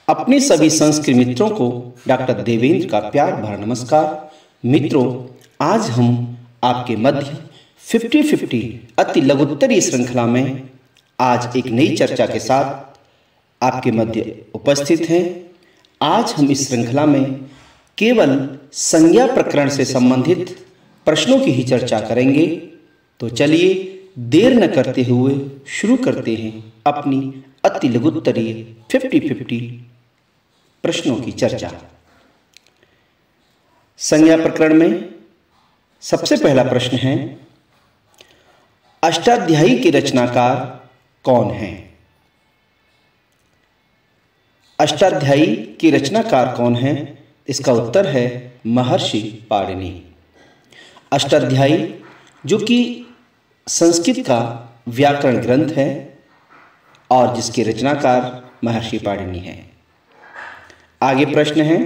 अपने सभी संस्कृत मित्रों को डॉक्टर देवेंद्र का प्यार भरा नमस्कार। मित्रों, आज हम आपके मध्य 50-50 अति लघुत्तरीय श्रृंखला में आज एक नई चर्चा के साथ आपके मध्य उपस्थित हैं। आज हम इस श्रृंखला में केवल संज्ञा प्रकरण से संबंधित प्रश्नों की ही चर्चा करेंगे। तो चलिए देर न करते हुए शुरू करते हैं अपनी अति लघुत्तरीय 50-50 प्रश्नों की चर्चा। संज्ञा प्रकरण में सबसे पहला प्रश्न है, अष्टाध्यायी के रचनाकार कौन हैं? अष्टाध्यायी के रचनाकार कौन हैं? इसका उत्तर है महर्षि पाणिनि। अष्टाध्यायी जो कि संस्कृत का व्याकरण ग्रंथ है और जिसके रचनाकार महर्षि पाणिनि हैं। आगे प्रश्न है,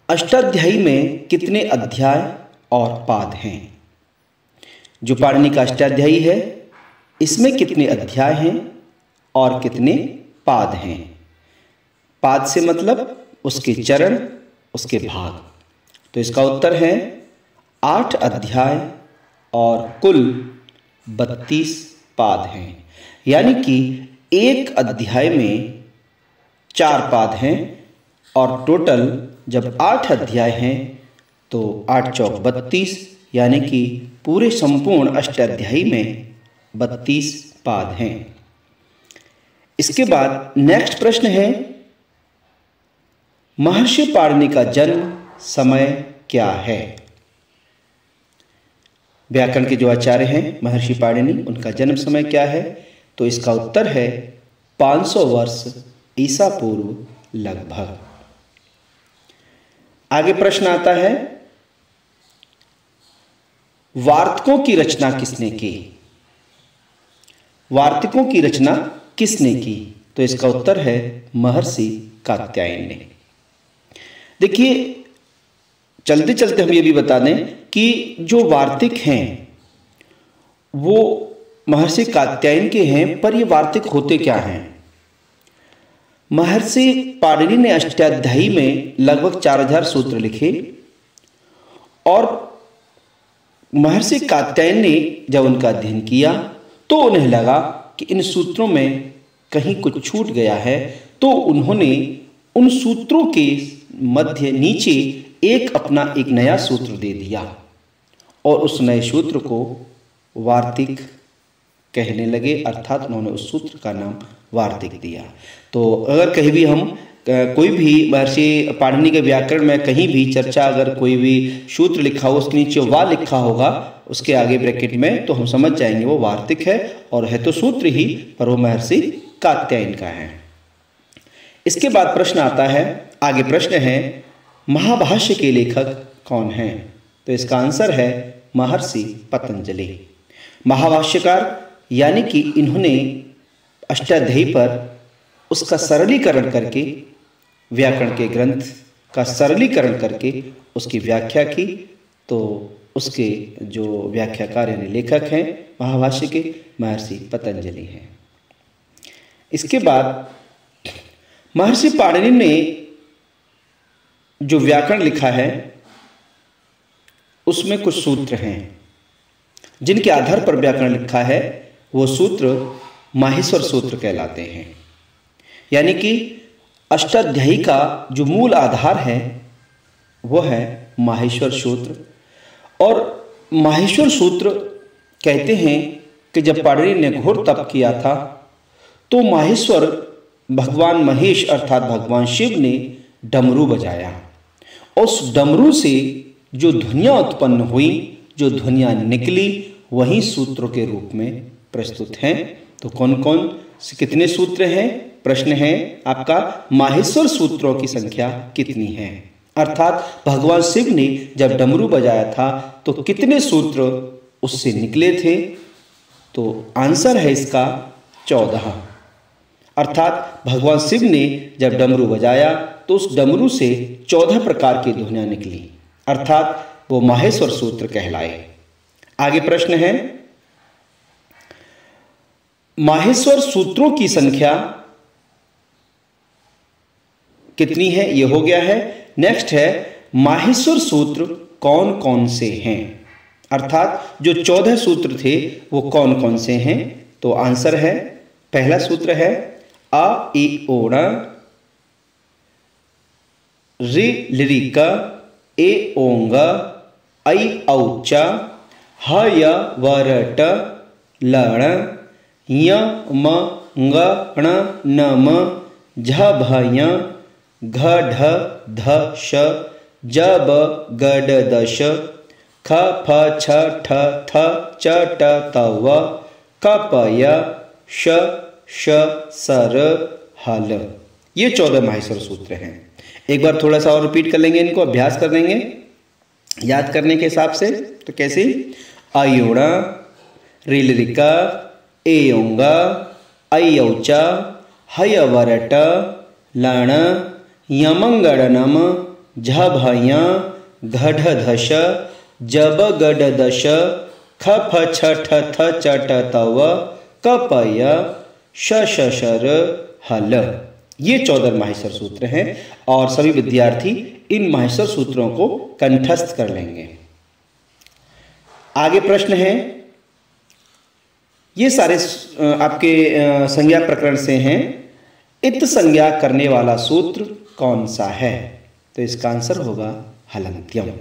अष्टाध्यायी में कितने अध्याय और पाद हैं? जो पाणिनि का अष्टाध्यायी है इसमें कितने अध्याय हैं और कितने पाद हैं? पाद से मतलब उसके चरण, उसके भाग। तो इसका उत्तर है 8 अध्याय और कुल 32 पाद हैं। यानी कि एक अध्याय में 4 पाद हैं और टोटल जब 8 अध्याय हैं तो 8 चौक 32, यानी कि पूरे संपूर्ण अष्टाध्यायी में 32 पाद हैं। इसके बाद नेक्स्ट प्रश्न है, महर्षि पाणिनि का जन्म समय क्या है? व्याकरण के जो आचार्य हैं महर्षि पाणिनि, उनका जन्म समय क्या है? तो इसका उत्तर है 500 वर्ष ईसा पूर्व लगभग। आगे प्रश्न आता है, वार्तिकों की रचना किसने की? वार्तिकों की रचना किसने की? तो इसका उत्तर है महर्षि कात्यायन ने। देखिए, चलते चलते हम ये भी बता दें कि जो वार्तिक हैं वो महर्षि कात्यायन के हैं, पर ये वार्तिक होते क्या हैं? महर्षि पाणिनि ने अष्टाध्यायी में लगभग 4000 सूत्र लिखे और महर्षि कात्यायन ने जब उनका अध्ययन किया तो उन्हें लगा कि इन सूत्रों में कहीं कुछ छूट गया है, तो उन्होंने उन सूत्रों के मध्य नीचे अपना एक नया सूत्र दे दिया और उस नए सूत्र को वार्तिक कहने लगे, अर्थात उन्होंने उस सूत्र का नाम वार्तिक दिया। तो अगर कहीं भी हम कोई भी महर्षि पाणिनि के व्याकरण में कहीं भी चर्चा, अगर कोई भी सूत्र लिखा हो उसके नीचे वा लिखा होगा उसके आगे ब्रैकेट में, तो हम समझ जाएंगे वो वार्तिक है और है तो सूत्र ही, पर वो महर्षि कात्यायन का है। इसके बाद प्रश्न आता है, आगे प्रश्न है, महाभाष्य के लेखक कौन हैं? तो इसका आंसर है महर्षि पतंजलि। महाभाष्यकार यानी कि इन्होंने अष्टाध्यायी पर उसका सरलीकरण करके, व्याकरण के ग्रंथ का सरलीकरण करके उसकी व्याख्या की। तो उसके जो व्याख्याकार यानी लेखक हैं महाभाष्य के, महर्षि पतंजलि हैं। इसके बाद महर्षि पाणिनि ने जो व्याकरण लिखा है उसमें कुछ सूत्र हैं जिनके आधार पर व्याकरण लिखा है। वो सूत्र माहेश्वर सूत्र कहलाते हैं। यानी कि अष्टाध्यायी का जो मूल आधार है वो है माहेश्वर सूत्र। और माहेश्वर सूत्र कहते हैं कि जब पाणिनि ने घोर तप किया था तो माहेश्वर भगवान महेश अर्थात भगवान शिव ने डमरू बजाया। उस डमरू से जो ध्वनियाँ उत्पन्न हुई, जो ध्वनियाँ निकली, वही सूत्रों के रूप में प्रस्तुत हैं। तो कौन कौन से कितने सूत्र हैं? प्रश्न है आपका, माहेश्वर सूत्रों की संख्या कितनी है? अर्थात भगवान शिव ने जब डमरू बजाया था तो कितने सूत्र उससे निकले थे? तो आंसर है इसका 14। अर्थात भगवान शिव ने जब डमरू बजाया तो उस डमरू से 14 प्रकार की ध्वनियाँ निकली, अर्थात वो माहेश्वर सूत्र कहलाए। आगे प्रश्न है, माहेश्वर सूत्रों की संख्या कितनी है ये हो गया है। नेक्स्ट है माहेश्वर सूत्र कौन कौन से हैं, अर्थात जो 14 सूत्र थे वो कौन कौन से हैं। तो आंसर है, पहला सूत्र है अ इ ओ ण, ऋ लिरिक, ए ओंग, ऐ औच, ह य वरट, लण, य म ङ ण न म, झ भ य, घ ढ ध श, ज ब ग ड द श, ख फ छ ठ थ च ट त व, क प य, श श स र ह ल। ये 14 माहेश्वर सूत्र हैं। एक बार थोड़ा सा और रिपीट कर लेंगे, इनको अभ्यास कर लेंगे याद करने के हिसाब से। तो कैसे, अयोण, रिलरिका, एयोंगा, अयौचा, हयवरट, लण, यमंगड़नम, झभय, घढ़ धश, जब गड दश, ख फ छ ठ थ च ट त व, क प य, श श श र ह ल। ये 14 माहेश्वर सूत्र हैं और सभी विद्यार्थी इन माहेश्वर सूत्रों को कंठस्थ कर लेंगे। आगे प्रश्न है, ये सारे आपके संज्ञा प्रकरण से हैं। इत संज्ञा करने वाला सूत्र कौन सा है? तो इसका आंसर होगा हलन्त्यम।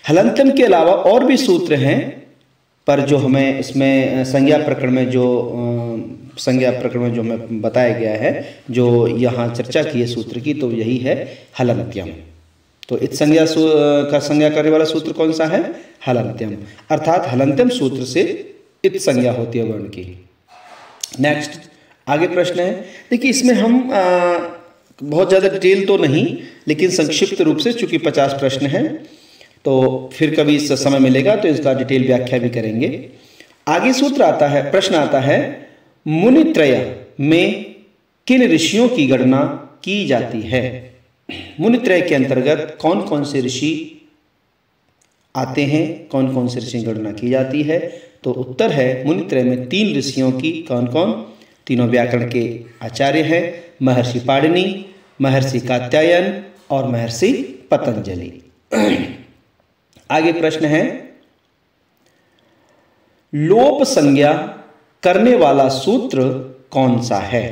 हलन्त्यम के अलावा और भी सूत्र हैं, पर जो हमें इसमें संज्ञा प्रकरण में जो हमें बताया गया है, जो यहाँ चर्चा की है सूत्र की, तो यही है हलन्त्यम। तो इत संज्ञा का संज्ञा करने वाला सूत्र कौन सा है? हलन्त्यम। अर्थात हलन्त्यम सूत्र से इत संज्ञा होती है वर्ण की। नेक्स्ट आगे प्रश्न है, देखिए इसमें हम बहुत ज़्यादा डिटेल तो नहीं, लेकिन संक्षिप्त रूप से, चूंकि 50 प्रश्न हैं तो फिर कभी समय मिलेगा तो इसका डिटेल व्याख्या भी करेंगे। आगे सूत्र आता है, प्रश्न आता है, मुनित्रय में किन ऋषियों की गणना की जाती है? मुनित्रय के अंतर्गत कौन कौन से ऋषि आते हैं, कौन कौन से ऋषि की गणना की जाती है? तो उत्तर है, मुनित्रय में 3 ऋषियों की, कौन कौन? तीनों व्याकरण के आचार्य हैं, महर्षि पाणिनि, महर्षि कात्यायन और महर्षि पतंजलि। आगे प्रश्न है, लोप संज्ञा करने वाला सूत्र कौन सा है?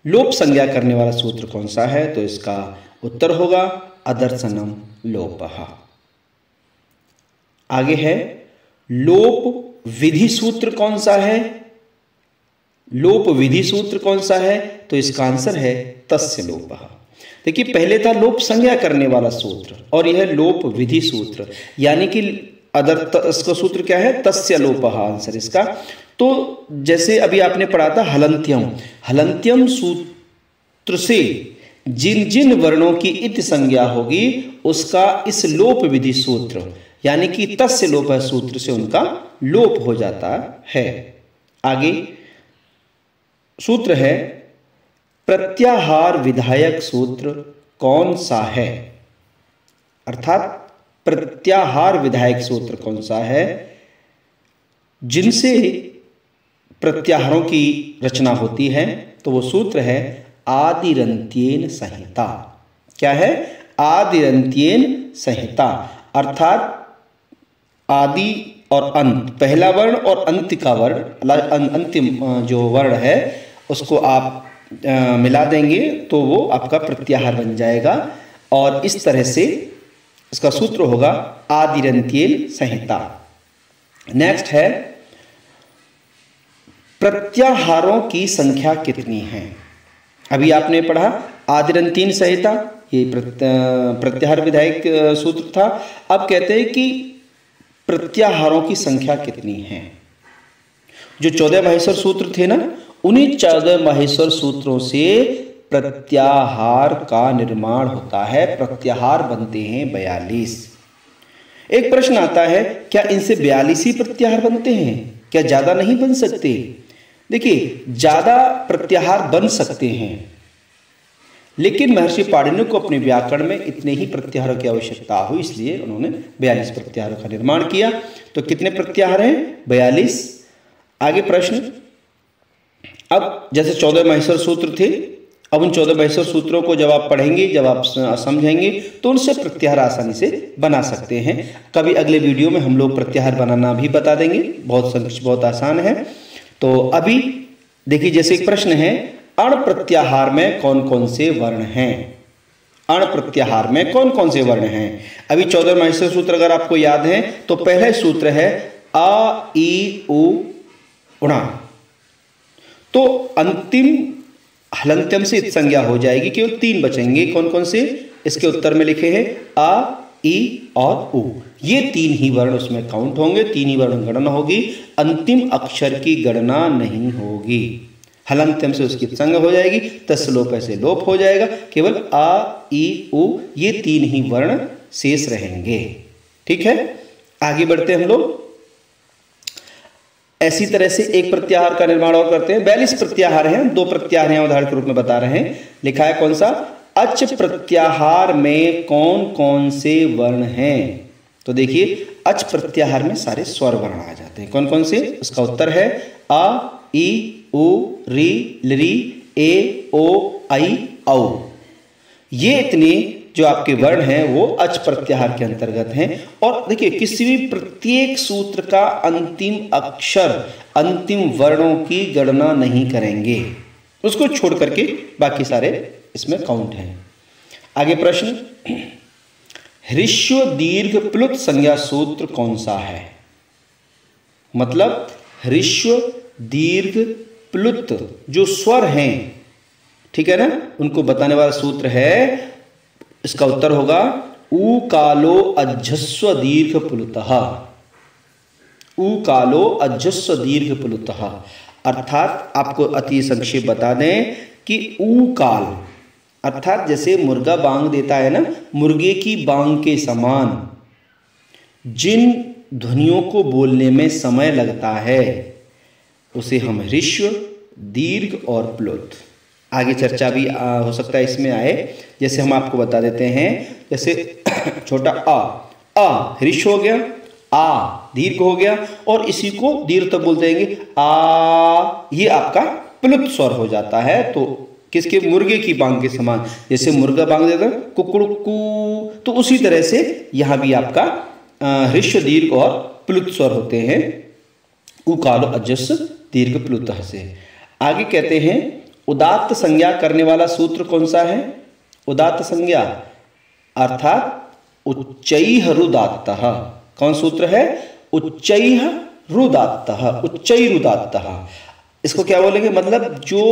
लोप संज्ञा करने वाला सूत्र कौन सा है? तो इसका उत्तर होगा अदर्शनम लोपः। आगे है, लोप विधि सूत्र कौन सा है? लोप विधि सूत्र कौन सा है? तो इसका आंसर है तस्य लोपः। देखिए पहले था लोप संज्ञा करने वाला सूत्र और यह लोप विधि सूत्र, यानी कि इसका सूत्र क्या है? तस्य लोपः आंसर इसका। तो जैसे अभी आपने पढ़ा था हलन्त्यम, हलन्त्यम सूत्र से जिन जिन वर्णों की इत संज्ञा होगी उसका इस लोप विधि सूत्र यानी कि तस्य लोपः सूत्र से उनका लोप हो जाता है। आगे सूत्र है, प्रत्याहार विधायक सूत्र कौन सा है? अर्थात प्रत्याहार विधायक सूत्र कौन सा है जिनसे प्रत्याहारों की रचना होती है? तो वो सूत्र है आदिरन्त्येन संहिता। क्या है? आदिरन्त्येन संहिता। अर्थात आदि और अंत, पहला वर्ण और अंत का वर्ण, अंतिम जो वर्ण है उसको आप मिला देंगे तो वो आपका प्रत्याहार बन जाएगा और इस तरह से इसका सूत्र होगा आदिरन्त्येन संहिता। नेक्स्ट है, प्रत्याहारों की संख्या कितनी है? अभी आपने पढ़ा आदिरन्त्येन संहिता, ये प्रत्याहार विधायक सूत्र था। अब कहते हैं कि प्रत्याहारों की संख्या कितनी है? जो 14 माहेश्वर सूत्र थे ना, उन्हीं 14 माहेश्वर सूत्रों से प्रत्याहार का निर्माण होता है। प्रत्याहार बनते हैं 42। एक प्रश्न आता है, क्या इनसे 42 ही प्रत्याहार बनते हैं? क्या ज्यादा नहीं बन सकते? देखिए ज्यादा प्रत्याहार बन सकते हैं, लेकिन महर्षि पाणिनि को अपने व्याकरण में इतने ही प्रत्याहारों की आवश्यकता हुई, इसलिए उन्होंने 42 प्रत्याहारों का निर्माण किया। तो कितने प्रत्याहार हैं? 42। आगे प्रश्न, अब जैसे 14 माहेश्वर सूत्र थे अब उन 14 महर्षि सूत्रों को जब आप पढ़ेंगे, जब आप समझेंगे, तो उनसे प्रत्याहार आसानी से बना सकते हैं। कभी अगले वीडियो में हम लोग प्रत्याहार बनाना भी बता देंगे, बहुत आसान है। तो अभी देखिए, जैसे एक प्रश्न है, अण प्रत्याहार में कौन कौन से वर्ण हैं? अण प्रत्याहार में कौन कौन से वर्ण हैं? अभी 14 महर्षि सूत्र अगर आपको याद है तो पहला सूत्र है आ ई उ उणा। तो अंतिम हलंत्यम से इत संज्ञा हो जाएगी, केवल 3 बचेंगे। कौन कौन से? इसके उत्तर में लिखे हैं आ, ई और उ। ये 3 ही वर्ण उसमें काउंट होंगे, 3 ही वर्ण गणना होगी, अंतिम अक्षर की गणना नहीं होगी। हलंत्यम से उसकी संज्ञा हो जाएगी, तस्लोप से लोप हो जाएगा, केवल आ, ई, उ ये 3 ही वर्ण शेष रहेंगे। ठीक है, आगे बढ़ते हैं हम लोग। ऐसी तरह से एक प्रत्याहार का निर्माण और करते हैं। 42 प्रत्याहार हैं, 2 प्रत्याहार हैं, उदाहरण के रूप में बता रहे हैं। लिखा है कौन सा? अच प्रत्याहार में कौन कौन से वर्ण हैं? तो देखिए, अच प्रत्याहार में सारे स्वर वर्ण आ जाते हैं। कौन कौन से? उसका उत्तर है आ, ई, उ, री, लरी, ए, ओ, आई, औ। ये इतने जो आपके वर्ण हैं वो अच प्रत्याहार के अंतर्गत हैं। और देखिए, किसी भी प्रत्येक सूत्र का अंतिम अक्षर, अंतिम वर्णों की गणना नहीं करेंगे, उसको छोड़ करके बाकी सारे इसमें काउंट हैं। आगे प्रश्न, ह्रस्व दीर्घ प्लुत संज्ञा सूत्र कौन सा है? मतलब ह्रस्व दीर्घ प्लुत जो स्वर हैं, ठीक है ना, उनको बताने वाला सूत्र है। इसका उत्तर होगा ऊ कालो अजस्व दीर्घ प्लुतः। ऊ कालो अजस्व दीर्घ प्लुतः। अर्थात आपको अति संक्षेप बता दें कि ऊ काल अर्थात जैसे मुर्गा बांग देता है ना, मुर्गे की बांग के समान जिन ध्वनियों को बोलने में समय लगता है उसे हम ह्रस्व, दीर्घ और प्लुत, आगे चर्चा भी हो सकता है इसमें आए। जैसे हम आपको बता देते हैं, जैसे छोटा आ ह्रस्व हो गया, आ दीर्घ हो गया, और इसी को दीर्घ तक बोलते हैं आ, ये आपका प्लुत स्वर हो जाता है। तो किसके? मुर्गे की बांग के समान, जैसे मुर्गा बांग देता है कुकड़ुकू, तो उसी तरह से यहाँ भी आपका ह्रस्व, दीर्घ और प्लुत स्वर होते हैं। उ कालो अजस्व दीर्घ प्लुतः से। आगे कहते हैं, उदात्त संज्ञा करने वाला सूत्र कौन सा है? उदात्त संज्ञा अर्थात उच्चैः रुदात्तः। कौन सूत्र है? उच्चैः रुदात्तः, उच्चैः रुदात्तः। इसको क्या बोलेंगे? मतलब जो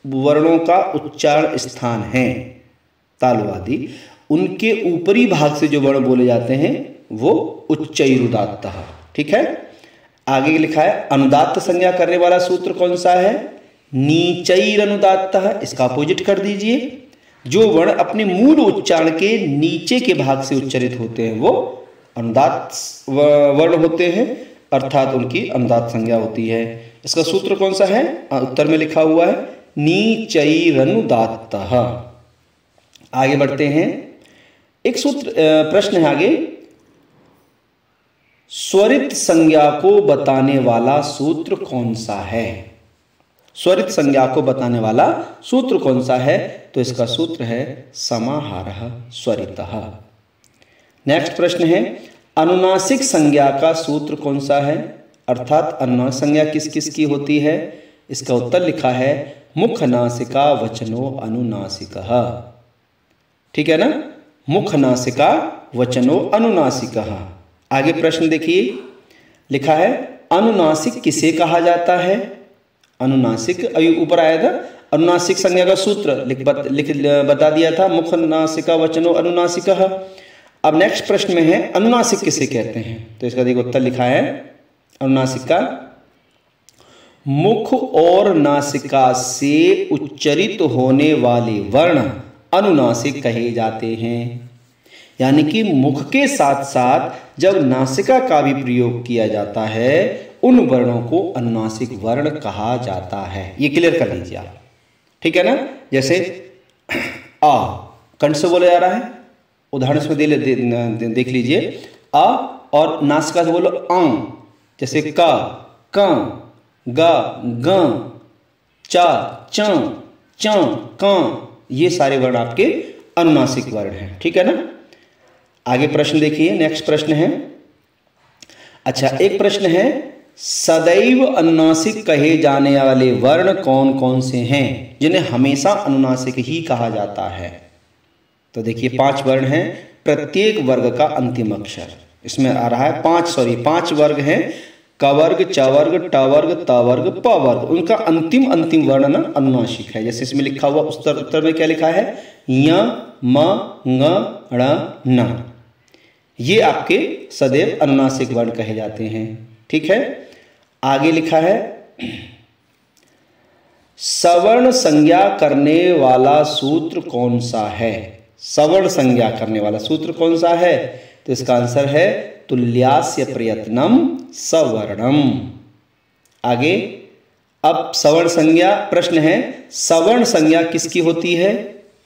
वर्णों का उच्चारण स्थान है, तालु आदि, उनके ऊपरी भाग से जो वर्ण बोले जाते हैं वो उच्चैः रुदात्तः। ठीक है, आगे लिखा है, अनुदात्त संज्ञा करने वाला सूत्र कौन सा है? नीचैर अनुदात्तः। इसका अपोजिट कर दीजिए, जो वर्ण अपने मूल उच्चारण के नीचे के भाग से उच्चारित होते हैं वो अनुदात्त वर्ण होते हैं, अर्थात उनकी अनुदात्त संज्ञा होती है। इसका सूत्र कौन सा है? उत्तर में लिखा हुआ है नीचैरनुदात्तः। आगे बढ़ते हैं, एक सूत्र प्रश्न है आगे, स्वरित संज्ञा को बताने वाला सूत्र कौन सा है? स्वरित संज्ञा को बताने वाला सूत्र कौन सा है? तो इसका सूत्र है समाहारः स्वरितः। नेक्स्ट प्रश्न है, अनुनासिक संज्ञा का सूत्र कौन सा है? अर्थात अनुनासिक संज्ञा किस किस की होती है? इसका उत्तर लिखा है मुख नासिका वचनो अनुनासिकः। ठीक है ना, मुख नासिका वचनो अनुनासिकः। आगे प्रश्न देखिए, लिखा है अनुनासिक किसे कहा जाता है? अनुनासिक अभी ऊपर आया था, अनुनासिक संज्ञा का सूत्र बता दिया था, मुख नासिका वचनो अनुनासिकः। अब नेक्स्ट प्रश्न में है अनुनासिक किसे कहते हैं? तो इसका देखो उत्तर लिखा है, अनुनासिक का मुख और नासिका से उच्चरित होने वाले वर्ण अनुनासिक कहे जाते हैं। यानी कि मुख के साथ साथ जब नासिका का भी प्रयोग किया जाता है उन वर्णों को अनुनासिक वर्ण कहा जाता है। ये क्लियर कर लीजिए आप, ठीक है ना। जैसे आ कंठ से बोला जा रहा है, उदाहरण से देख लीजिए, आ और नासिका से बोलो आ, जैसे का, ग, ग, चा, च, च, क, ये सारे वर्ण आपके अनुनासिक वर्ण हैं। ठीक है ना। आगे प्रश्न देखिए, नेक्स्ट प्रश्न है। अच्छा, एक प्रश्न है, सदैव अनुनासिक कहे जाने वाले वर्ण कौन कौन से हैं जिन्हें हमेशा अनुनासिक ही कहा जाता है। तो देखिए 5 वर्ण हैं, प्रत्येक वर्ग का अंतिम अक्षर इसमें आ रहा है। 5 वर्ग हैं, क वर्ग, च वर्ग, ट वर्ग, त वर्ग, प वर्ग, उनका अंतिम वर्ण ना अनुनासिक है। जैसे इसमें लिखा हुआ उत्तर में क्या लिखा है, य, म, ङ, ण, न, ये आपके सदैव अनुनासिक वर्ण कहे जाते हैं। ठीक है। आगे लिखा है, सवर्ण संज्ञा करने वाला सूत्र कौन सा है। सवर्ण संज्ञा करने वाला सूत्र कौन सा है, तो इसका आंसर है तुल्यास्य प्रयत्नम सवर्णम। आगे अब सवर्ण संज्ञा प्रश्न है, सवर्ण संज्ञा किसकी होती है।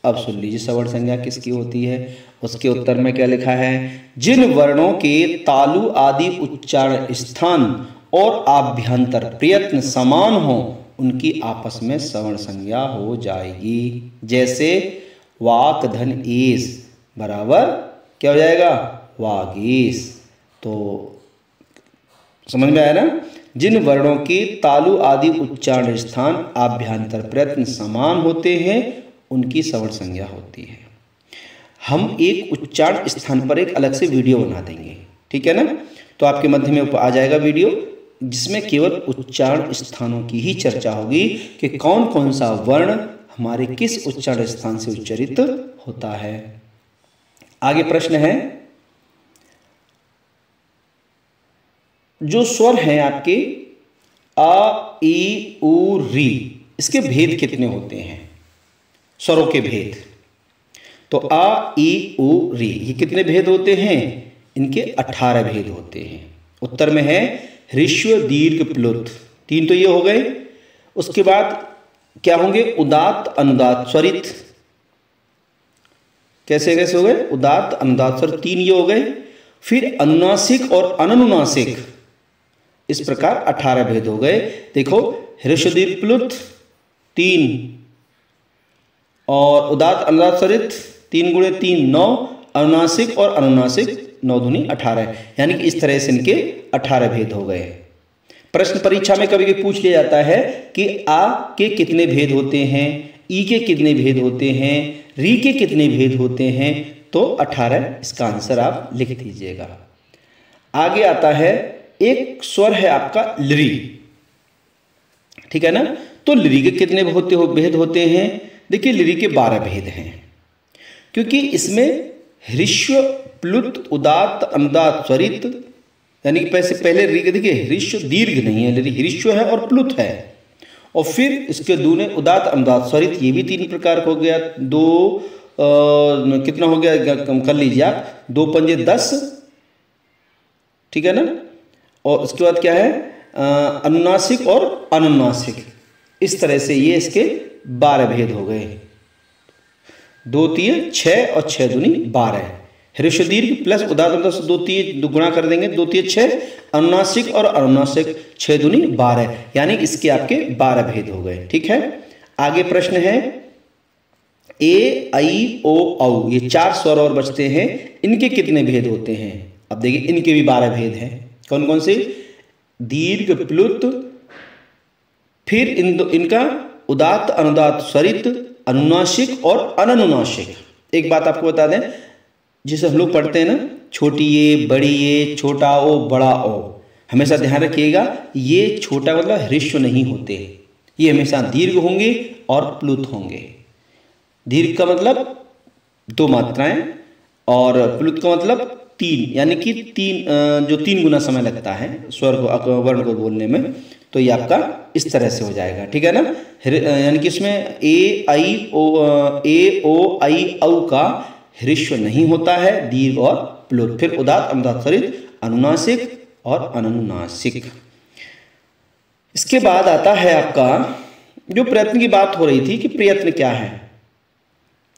अब सुन लीजिए सवर्ण संज्ञा किसकी होती है। उसके उत्तर में क्या लिखा है, जिन वर्णों के तालु आदि उच्चारण स्थान और आभ्यंतर प्रयत्न समान हो उनकी आपस में सवर्ण संज्ञा हो जाएगी। जैसे वाक धन ईस बराबर क्या हो जाएगा, वागीस। तो समझ में आया ना। जिन वर्णों के तालु आदि उच्चारण स्थान आभ्यंतर प्रयत्न समान होते हैं उनकी सवर्ण संज्ञा होती है। हम एक उच्चारण स्थान पर एक अलग से वीडियो बना देंगे। ठीक है ना। तो आपके मध्य में आ जाएगा वीडियो जिसमें केवल उच्चारण स्थानों की ही चर्चा होगी कि कौन कौन सा वर्ण हमारे किस उच्चारण स्थान से उच्चारित होता है। आगे प्रश्न है, जो स्वर हैं आपके अ, ई, उ, री, इसके भेद कितने होते हैं, स्वरों के भेद। तो अ, ई, उ, री, ये कितने भेद होते हैं, इनके 18 भेद होते हैं। उत्तर में है ह्रस्व दीर्घ प्लुत, 3 तो ये हो गए। उसके बाद क्या होंगे, उदात्त अनुदात्त स्वरित, कैसे कैसे हो गए, उदात्त अनुदात्त स्वर 3 ये हो गए। फिर अनुनासिक और अननुनासिक, इस प्रकार 18 भेद हो गए। देखो ह्रस्व दीर्घ प्लुत 3 और उदात्त अनुदात्त स्वरित 3 गुणे 3 9, अनुनासिक और अनुनासिक 9 दूनी 18, यानी कि इस तरह से इनके 18 भेद हो गए। प्रश्न परीक्षा में कभी कभी पूछ लिया जाता है कि आ के कितने भेद होते हैं, ई के कितने भेद होते हैं, री के कितने भेद होते हैं, तो 18, इसका आंसर आप लिख दीजिएगा। आगे आता है, एक स्वर है आपका लृ, ठीक है ना। तो लृ के कितने भेद होते हैं, देखिए लृ के 12 भेद हैं, क्योंकि इसमें ह्रस्व प्लुत उदात्त अनुदात्त स्वरित, यानी कि पहले री, देखिए ह्रस्व दीर्घ नहीं है, ह्रस्व है और प्लुत है, और फिर इसके दूने उदात्त अनुदात्त स्वरित, ये भी 3 प्रकार का हो गया। 2 कितना हो गया, कम कर लीजिए आप, 2 पंजे 10, ठीक है ना। और उसके बाद क्या है, अनुनासिक और अनुनासिक, इस तरह से ये इसके 12 भेद हो गए। 2 3 6 और 6 दूनी 12, ह्रस्व दीर्घ प्लस उदात्त अनुदात्त 2 3 गुणा कर देंगे, 2 3 6, अनुनासिक और अनुनासिक 6 दूनी 12, यानी इसके आपके 12 भेद हो गए। ठीक है। आगे प्रश्न है, ए, आई, ओ, औ, ये 4 स्वर और बचते हैं, इनके कितने भेद होते हैं। अब देखिए इनके भी 12 भेद हैं। कौन कौन से, दीर्घ प्लुत, फिर इनका उदात्त अनुदात्त स्वरित, अनुनासिक और अननुनासिक। एक बात आपको बता दें, जिसे हम लोग पढ़ते हैं ना, छोटी ए, बड़ी ए, छोटा ओ, बड़ा ओ, हमेशा ध्यान रखिएगा, ये छोटा मतलब ह्रस्व नहीं होते, ये हमेशा दीर्घ होंगे और प्लुत होंगे। दीर्घ का मतलब 2 मात्राएं और प्लुत का मतलब 3, यानी कि 3 गुना समय लगता है स्वर को, वर्ण को बोलने में, तो ये आपका इस तरह से हो जाएगा। ठीक है ना। यानी कि इसमें ए, आई, ओ, आई, औ का ह्रस्व नहीं होता है, दीर्घ और प्लुत। फिर उदात्त अनुदात्त स्वरित, अनुनासिक और अननुनासिक। इसके बाद आता है आपका, जो प्रयत्न की बात हो रही थी कि प्रयत्न क्या है,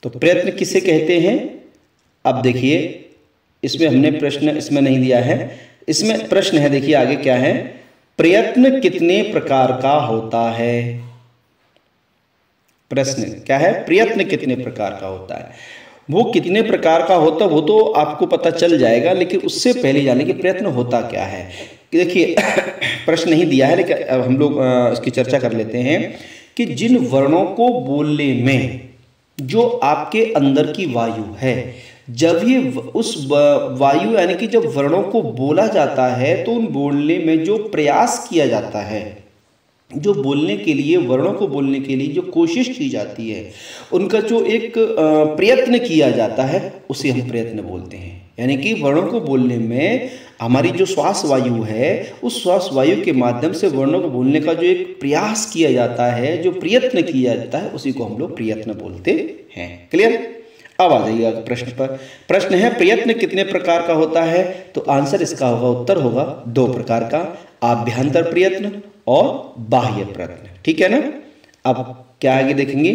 तो प्रयत्न किसे कहते हैं। अब देखिए इसमें हमने प्रश्न इसमें नहीं दिया है, इसमें प्रश्न है, देखिए आगे क्या है, प्रयत्न कितने प्रकार का होता है। प्रश्न क्या है, प्रयत्न कितने प्रकार का होता है। वो कितने प्रकार का होता है वो तो आपको पता चल जाएगा, लेकिन उससे पहले जाने कि प्रयत्न होता क्या है। देखिए प्रश्न नहीं दिया है, लेकिन अब हम लोग इसकी चर्चा कर लेते हैं कि जिन वर्णों को बोलने में जो आपके अंदर की वायु है, जब ये उस वायु यानी कि जब वर्णों को बोला जाता है तो उन बोलने में जो प्रयास किया जाता है, जो बोलने के लिए, वर्णों को बोलने के लिए जो कोशिश की जाती है, उनका जो एक प्रयत्न किया जाता है उसे हम प्रयत्न बोलते हैं। यानी कि वर्णों को बोलने में हमारी जो श्वास वायु है, उस श्वास वायु के माध्यम से वर्णों को बोलने का जो एक प्रयास किया जाता है, जो प्रयत्न किया जाता है, उसी को हम लोग प्रयत्न बोलते हैं। क्लियर। अब आ जाइएगा प्रश्न पर। प्रश्न है प्रयत्न कितने प्रकार का होता है, तो आंसर इसका होगा, उत्तर होगा 2 प्रकार का, आभ्यंतर प्रयत्न और बाह्य प्रयत्न। ठीक है ना। अब क्या आगे देखेंगे।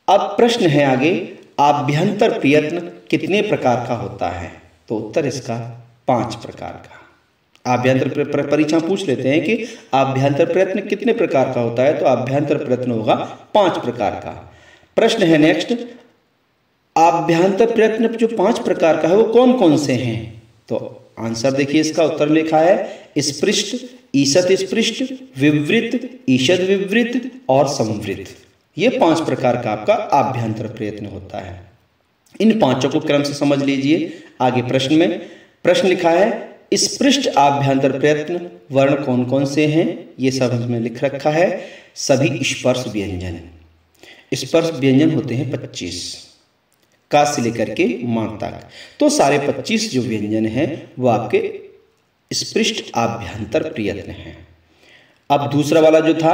अब प्रश्न है आगे, आभ्यंतर प्रयत्न कितने प्रकार का होता है, तो उत्तर इसका 5 प्रकार का। आभ्यंतर परीक्षा पूछ लेते हैं कि आभ्यंतर प्रयत्न कितने प्रकार का होता है, तो आभ्यंतर प्रयत्न होगा 5 प्रकार का। प्रश्न है नेक्स्ट, आभ्यंतर प्रयत्न जो 5 प्रकार का है वो कौन कौन से हैं, तो आंसर देखिए इसका उत्तर लिखा है, स्पृष्ट, ईषद स्पृष्ट, विवृत, ईषद विवृत और संवृत। ये 5 प्रकार का आपका आभ्यंतर प्रयत्न होता है। इन 5 को क्रम से समझ लीजिए। आगे प्रश्न में प्रश्न लिखा है, स्पृष्ट आभ्यंतर प्रयत्न वर्ण कौन कौन से हैं, ये सब इसमें लिख रखा है। सभी स्पर्श व्यंजन, स्पर्श व्यंजन होते हैं 25 का से लेकर के मां तक, तो सारे 25 जो व्यंजन हैं वो आपके स्पृष्ट आभ्यंतर प्रयत्न हैं। अब दूसरा वाला जो था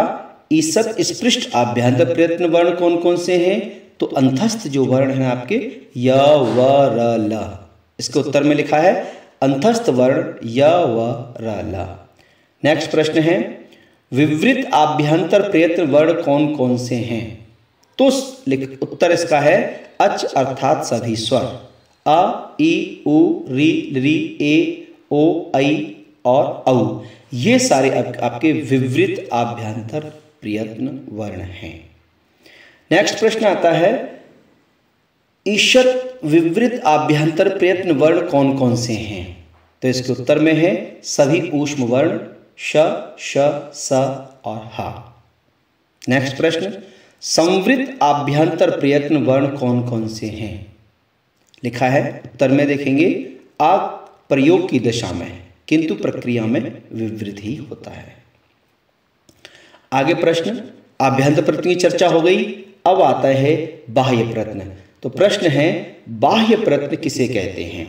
ईषद स्पृष्ट आभ्यंतर प्रयत्न वर्ण कौन कौन से हैं, तो अंतस्थ जो वर्ण हैं आपके य व र ल, इसके उत्तर में लिखा है अंतस्थ वर्ण य व र ल। नेक्स्ट प्रश्न है, विवृत आभ्यंतर प्रयत्न वर्ण कौन कौन से हैं, तो उत्तर इसका है अच अर्थात सभी स्वर, अ ई उ री री ए ओ ऐ और औ, ये सारे आपके विवृत आभ्यंतर प्रयत्न वर्ण हैं। नेक्स्ट प्रश्न आता है, ईषद विवृत आभ्यंतर प्रयत्न वर्ण कौन कौन से हैं, तो इसके उत्तर में है सभी ऊष्म वर्ण श श स और ह। नेक्स्ट प्रश्न, संवृत आभ्यंतर प्रयत्न वर्ण कौन कौन से हैं, लिखा है उत्तर में देखेंगे आ प्रयोग की दशा में किंतु प्रक्रिया में विवृत ही होता है। आगे प्रश्न, आभ्यंतर प्रयत्न की चर्चा हो गई, अब आता है बाह्य प्रयत्न। तो प्रश्न है बाह्य प्रयत्न किसे कहते हैं,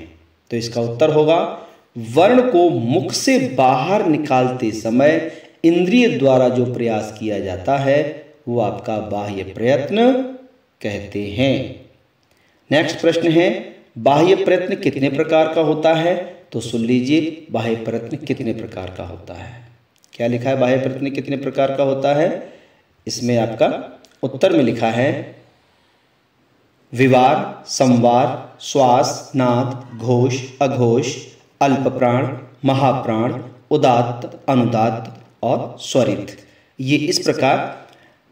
तो इसका उत्तर होगा वर्ण को मुख से बाहर निकालते समय इंद्रिय द्वारा जो प्रयास किया जाता है वो आपका बाह्य प्रयत्न कहते हैं। नेक्स्ट प्रश्न है, बाह्य प्रयत्न कितने प्रकार का होता है, तो सुन लीजिए बाह्य प्रयत्न कितने प्रकार का होता है। क्या लिखा है बाह्य प्रयत्न कितने प्रकार का होता है, इसमें आपका उत्तर में लिखा है विवार, संवार, श्वास, नाद, घोष, अघोष, अल्प प्राण, महाप्राण, उदात्त, अनुदात्त और स्वरित। ये इस प्रकार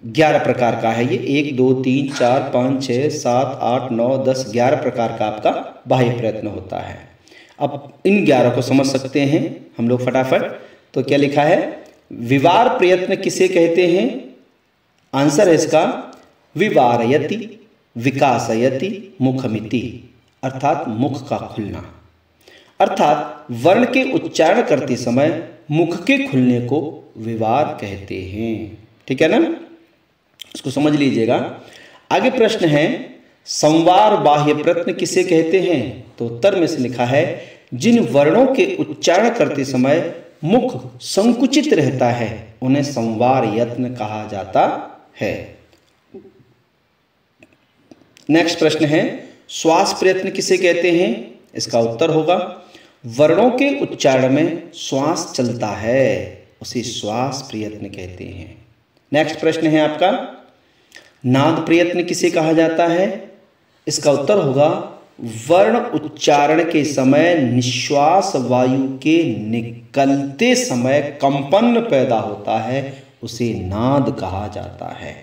11 प्रकार का है। ये 1 2 3 4 5 6 7 8 9 10 11 प्रकार का आपका बाह्य प्रयत्न होता है। अब इन 11 को समझ सकते हैं हम लोग फटाफट। तो क्या लिखा है, विवार प्रयत्न किसे कहते हैं, आंसर है इसका विवारयति, विकासयति, मुखमिति, अर्थात मुख का खुलना, अर्थात वर्ण के उच्चारण करते समय मुख के खुलने को विवार कहते हैं। ठीक है ना, इसको समझ लीजिएगा। आगे प्रश्न है, संवार बाह्य प्रयत्न किसे कहते हैं, तो उत्तर में से लिखा है जिन वर्णों के उच्चारण करते समय मुख संकुचित रहता है उन्हें संवार यत्न कहा जाता है। नेक्स्ट प्रश्न है, श्वास प्रयत्न किसे कहते हैं, इसका उत्तर होगा वर्णों के उच्चारण में श्वास चलता है उसे श्वास प्रयत्न कहते हैं। नेक्स्ट प्रश्न है आपका, नाद प्रयत्न किसे कहा जाता है, इसका उत्तर होगा वर्ण उच्चारण के समय निश्वास वायु के निकलते समय कंपन पैदा होता है उसे नाद कहा जाता है।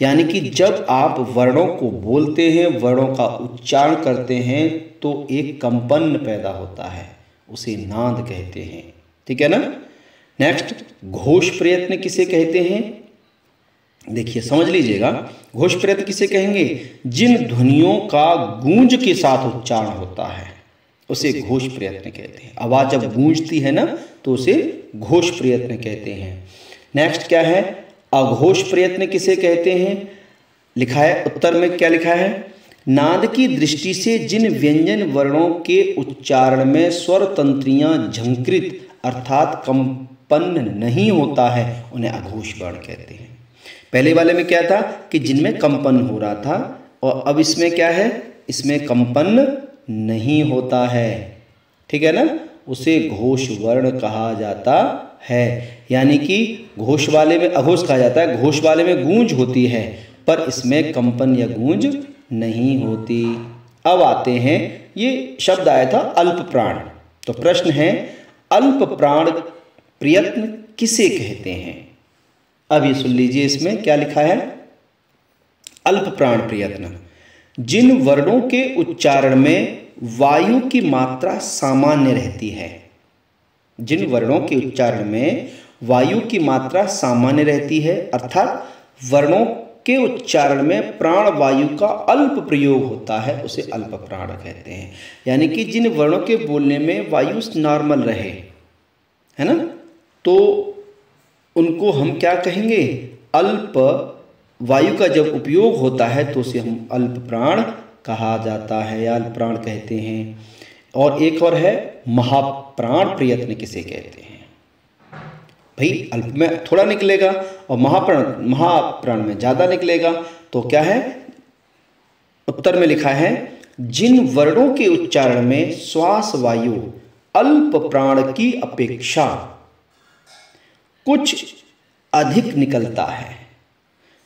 यानी कि जब आप वर्णों को बोलते हैं, वर्णों का उच्चारण करते हैं, तो एक कंपन पैदा होता है, उसे नाद कहते हैं। ठीक है ना। नेक्स्ट, घोष प्रयत्न किसे कहते हैं? देखिए समझ लीजिएगा, घोष प्रयत्न किसे कहेंगे? जिन ध्वनियों का गूंज के साथ उच्चारण होता है उसे घोष प्रयत्न कहते हैं। आवाज जब गूंजती है ना तो उसे घोष प्रयत्न कहते हैं। नेक्स्ट क्या है? अघोष प्रयत्न किसे कहते हैं? लिखा है उत्तर में, क्या लिखा है? नाद की दृष्टि से जिन व्यंजन वर्णों के उच्चारण में स्वर तंत्रियां झंकृत अर्थात कंपन नहीं होता है उन्हें अघोष वर्ण कहते हैं। पहले वाले में क्या था कि जिनमें कंपन हो रहा था, और अब इसमें क्या है? इसमें कंपन नहीं होता है। ठीक है ना, उसे घोष वर्ण कहा जाता है। यानी कि घोष वाले में अघोष कहा जाता है, घोष वाले में गूंज होती है पर इसमें कंपन या गूंज नहीं होती। अब आते हैं, ये शब्द आया था अल्प प्राण। तो प्रश्न है, अल्प प्राण प्रयत्न किसे कहते हैं? अब ये सुन लीजिए, इसमें क्या लिखा है? अल्प प्राण प्रयत्न जिन वर्णों के उच्चारण में वायु की मात्रा सामान्य रहती है। जिन वर्णों के उच्चारण में वायु की मात्रा सामान्य रहती है, अर्थात वर्णों के उच्चारण में प्राण वायु का अल्प प्रयोग होता है, उसे अल्प प्राण कहते हैं। यानी कि जिन वर्णों के बोलने में वायु नॉर्मल रहे, है ना, तो उनको हम क्या कहेंगे? अल्प वायु का जब उपयोग होता है तो उसे हम अल्प प्राण कहा जाता है या अल्प प्राण कहते हैं। और एक और है, महाप्राण प्रयत्न किसे कहते हैं? भाई अल्प में थोड़ा निकलेगा और महाप्राण में ज़्यादा निकलेगा, तो क्या है? उत्तर में लिखा है, जिन वर्णों के उच्चारण में श्वास वायु अल्प प्राण की अपेक्षा कुछ अधिक निकलता है,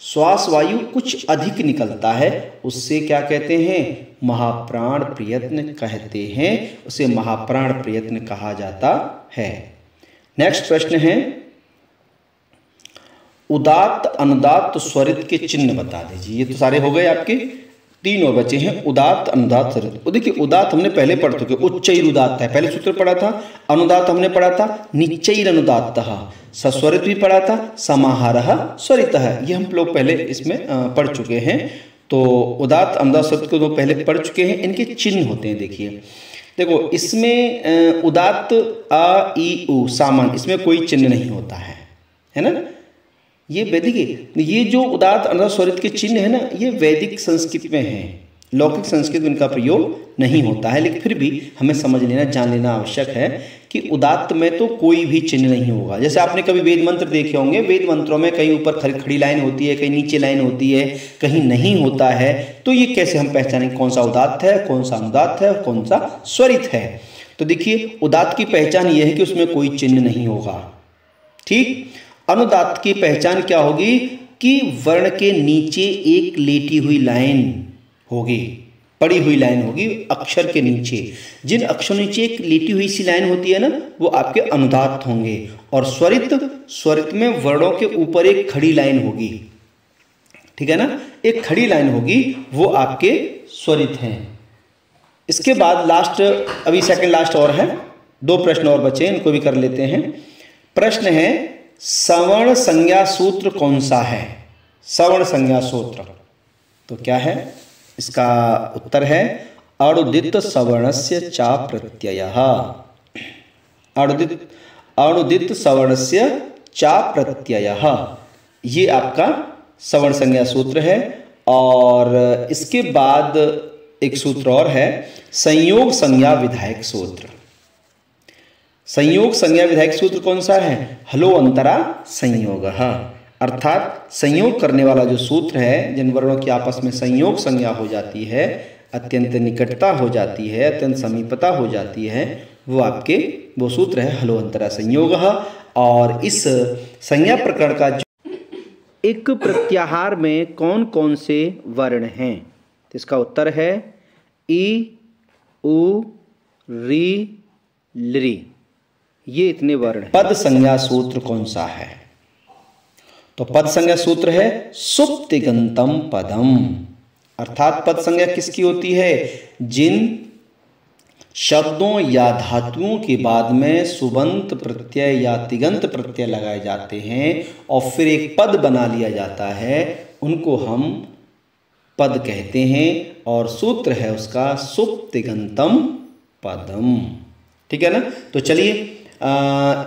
श्वास वायु कुछ अधिक निकलता है, उससे क्या कहते हैं? महाप्राण प्रयत्न कहते हैं, उसे महाप्राण प्रयत्न कहा जाता है। नेक्स्ट प्रश्न है, उदात्त अनुदात्त स्वरित के चिन्ह बता दीजिए। ये तो सारे हो गए आपके, 3 और बचे हैं। उदात्त अनुदात्त स्वरित। देखिए उदात्त हमने पहले पढ़ चुके, उच्चैर उदात्त है, पहले सूत्र पढ़ा था। अनुदात्त हमने पढ़ा था निच्चैर अनुदात्तः, सस्वरित भी पढ़ा था, समाहारः स्वरितः, ये हम लोग पहले इसमें पढ़ चुके हैं। तो उदात्त अनुदात्त स्वरित को तो पहले पढ़ चुके हैं। इनके चिन्ह होते हैं, देखिए देखो इसमें उदात्त आ ई उ सामान्य, इसमें कोई चिन्ह नहीं होता है ना। ये वैदिक, ये जो उदात्त अनुदात्त स्वरित के चिन्ह है ना, ये वैदिक संस्कृत में है, लौकिक संस्कृत में इनका प्रयोग नहीं होता है। लेकिन फिर भी हमें समझ लेना, जान लेना आवश्यक है कि उदात्त में तो कोई भी चिन्ह नहीं होगा। जैसे आपने कभी वेद मंत्र देखे होंगे, वेद मंत्रों में कहीं ऊपर खड़ी लाइन होती है, कहीं नीचे लाइन होती है, कहीं नहीं होता है। तो ये कैसे हम पहचानेंगे कौन सा उदात्त है, कौन सा अनुदात्त है, कौन सा स्वरित है? तो देखिए उदात्त की पहचान ये है कि उसमें कोई चिन्ह नहीं होगा। ठीक। अनुदात्त की पहचान क्या होगी कि वर्ण के नीचे एक लेटी हुई लाइन होगी, पड़ी हुई लाइन होगी अक्षर के नीचे। जिन अक्षर नीचे एक लेटी हुई सी लाइन होती है ना, वो आपके अनुदात्त होंगे। और स्वरित में वर्णों के ऊपर एक खड़ी लाइन होगी, ठीक है ना, एक खड़ी लाइन होगी, वो आपके स्वरित हैं। इसके बाद लास्ट, अभी सेकंड लास्ट और है, 2 प्रश्न और बचे, इनको भी कर लेते हैं। प्रश्न है, सवर्ण संज्ञा सूत्र कौन सा है? सवर्ण संज्ञा सूत्र तो क्या है? इसका उत्तर है अणुदित सवर्णस्य चा प्रत्ययः। अणुदित सवर्णस्य चा प्रत्ययः, ये आपका सवर्ण संज्ञा सूत्र है। और इसके बाद एक सूत्र और है, संयोग संज्ञा विधायक सूत्र। संयोग संज्ञा विधायक सूत्र कौन सा है? हलो अंतरा संयोगः, अर्थात संयोग करने वाला जो सूत्र है, जिन वर्णों की आपस में संयोग संज्ञा हो जाती है, अत्यंत निकटता हो जाती है, अत्यंत समीपता हो जाती है, वो सूत्र है हलो अंतरा संयोगः। और इस संज्ञा प्रकरण का एक प्रत्याहार में कौन कौन से वर्ण हैं? तो इसका उत्तर है ई उ री लृ, ये इतने वर्ण हैं। पद संज्ञा सूत्र कौन सा है? तो पद संज्ञा सूत्र है सुप्तिगंतम पदम। अर्थात पद संज्ञा किसकी होती है? जिन शब्दों या धातुओं के बाद में सुबंत प्रत्यय या तिगंत प्रत्यय लगाए जाते हैं और फिर एक पद बना लिया जाता है, उनको हम पद कहते हैं और सूत्र है उसका सुप्तिगंतम पदम। ठीक है ना? तो चलिए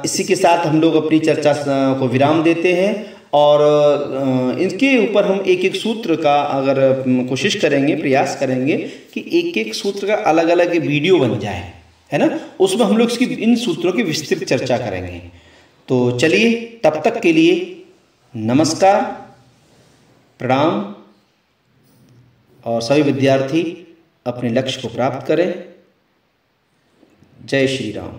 इसी के साथ हम लोग अपनी चर्चा को विराम देते हैं और इसके ऊपर हम एक एक सूत्र का अगर कोशिश करेंगे, प्रयास करेंगे कि एक एक सूत्र का अलग अलग वीडियो बन जाए, है ना? उसमें हम लोग इसकी इन सूत्रों की विस्तृत चर्चा करेंगे। तो चलिए तब तक के लिए नमस्कार, प्रणाम और सभी विद्यार्थी अपने लक्ष्य को प्राप्त करें। जय श्री राम।